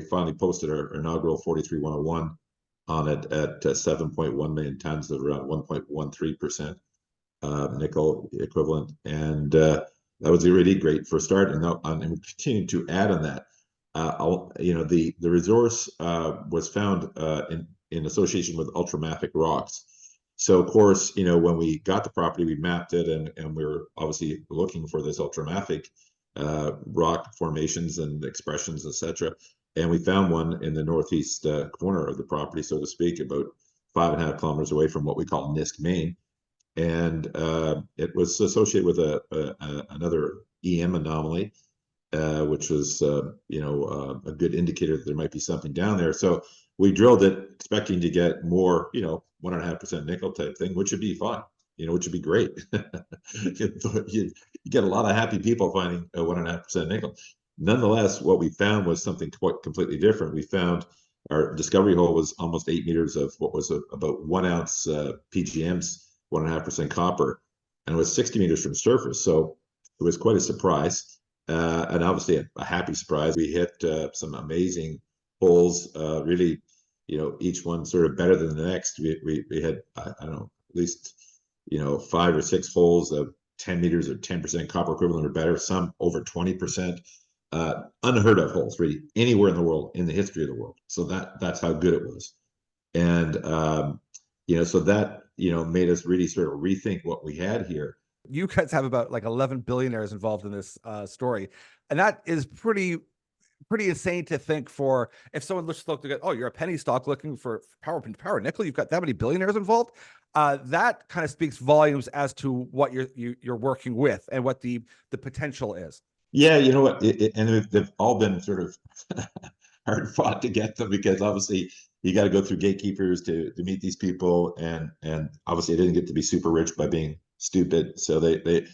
finally posted our inaugural 43101 on it at 7.1 million tons at around 1.13% nickel equivalent, and that was a really great first start. And we continue to add on that. The resource was found in association with ultramafic rocks. So of course, when we got the property, we mapped it, and we were obviously looking for this ultramafic rock formations and expressions, etc. And we found one in the northeast corner of the property, so to speak, about 5.5 kilometers away from what we call Nisk, Maine. And it was associated with another EM anomaly, which was a good indicator that there might be something down there. So we drilled it, expecting to get more, 1.5% nickel type thing, which would be fine, which would be great. you get a lot of happy people finding 1.5% nickel. Nonetheless, what we found was something quite completely different. We found our discovery hole was almost 8 meters of what was about 1 ounce PGMs, 1.5% copper, and it was 60 meters from surface. So it was quite a surprise, and obviously a happy surprise. We hit some amazing holes, really, each one sort of better than the next. We had, I don't know, at least, 5 or 6 holes of 10 meters or 10% copper equivalent or better, some over 20%. Unheard of holes, really, anywhere in the world, in the history of the world. So that's how good it was. And, so that, made us really sort of rethink what we had here. You guys have about like 11 billionaires involved in this story. And that is pretty insane to think. For if someone looks to go, oh, you're a penny stock looking for power nickel, you've got that many billionaires involved. That kind of speaks volumes as to what you're working with and what the potential is. Yeah, you know what, and they've all been sort of hard fought to get them, because obviously you got to go through gatekeepers to meet these people, and obviously they didn't get to be super rich by being stupid. So they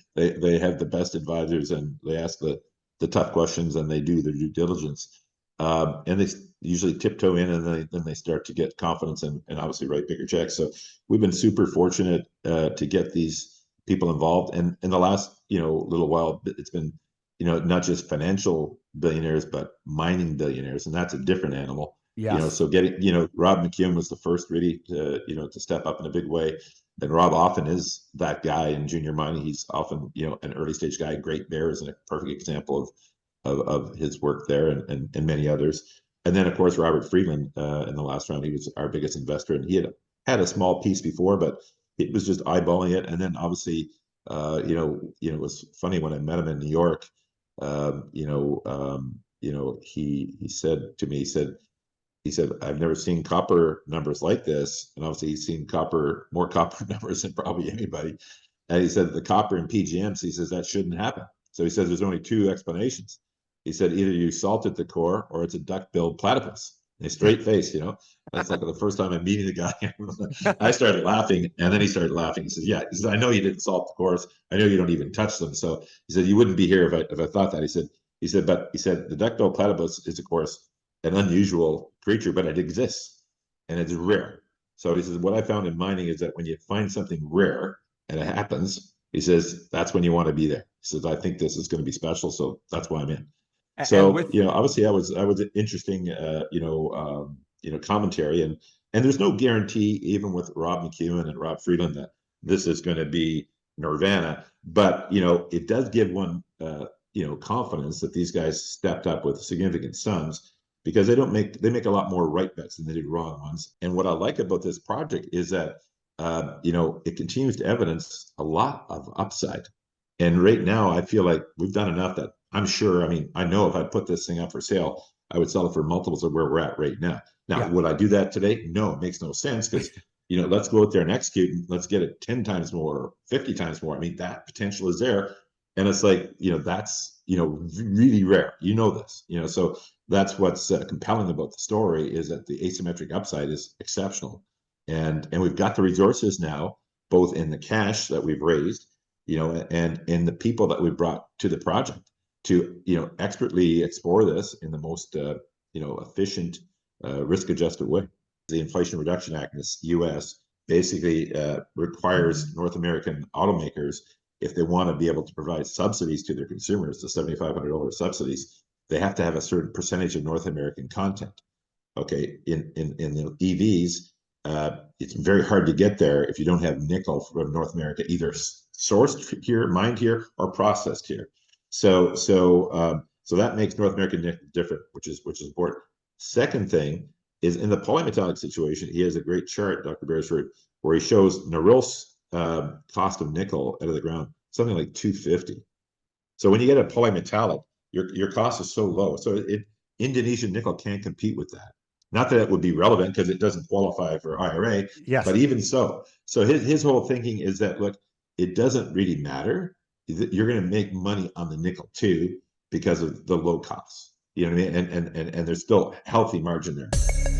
have the best advisors, and they ask the tough questions, and they do their due diligence, and they usually tiptoe in, and then they start to get confidence and obviously write bigger checks. So we've been super fortunate to get these people involved, and in the last little while, it's been not just financial billionaires, but mining billionaires, and that's a different animal. Yeah. So getting, Rob McEwen was the first really to step up in a big way. And Rob often is that guy in junior mining. He's often, an early stage guy. Great Bear is a perfect example of his work there, and many others. And then of course, Robert Friedland, in the last round, he was our biggest investor, and he had a small piece before, but it was just eyeballing it. And then obviously, it was funny when I met him in New York. He said to me, he said, I've never seen copper numbers like this. And obviously he's seen more copper numbers than probably anybody. And he said the copper in PGMs, he says that shouldn't happen. So he says there's only 2 explanations. He said either you salted the core or it's a duck-billed platypus. And a straight face, That's like the first time I'm meeting the guy. I started laughing, and then he started laughing. He says, yeah, he says, I know you didn't salt the cores. I know you don't even touch them. So he said, you wouldn't be here if I thought that. He said, but the duck-billed platypus is, of course, an unusual creature, but it exists, and it's rare. So he says, what I found in mining is that when you find something rare and it happens, he says, that's when you want to be there. He says, I think this is going to be special, so that's why I'm in. So obviously that was an interesting commentary, and there's no guarantee, even with Rob McEwen and Rob Friedland, that this is going to be nirvana, but it does give one confidence that these guys stepped up with significant sums, because they make a lot more right bets than they did wrong ones. And what I like about this project is that it continues to evidence a lot of upside. And right now, I feel like we've done enough that I'm sure, I know if I put this thing up for sale, I would sell it for multiples of where we're at right now. Now, Would I do that today? No, it makes no sense, because, let's go out there and execute, and let's get it 10 times more or 50 times more. That potential is there. And it's like, that's, really rare. This, so that's what's compelling about the story, is that the asymmetric upside is exceptional. And we've got the resources now, both in the cash that we've raised, and in the people that we've brought to the project to, expertly explore this in the most, efficient, risk-adjusted way. The Inflation Reduction Act in the U.S. basically requires North American automakers, if they want to be able to provide subsidies to their consumers, the $7,500 subsidies, they have to have a certain percentage of North American content. Okay, in the EVs, it's very hard to get there if you don't have nickel from North America, either sourced here, mined here, or processed here. So that makes North American nickel different, which is important. Second thing is in the polymetallic situation, he has a great chart, Dr. Beresford, where he shows Norilsk cost of nickel out of the ground, something like 250. So when you get a polymetallic, your cost is so low. So Indonesian nickel can't compete with that. Not that it would be relevant because it doesn't qualify for IRA, Yes. but even so. So his whole thinking is that, look, it doesn't really matter. You're going to make money on the nickel too because of the low costs. You know what I mean? And there's still healthy margin there.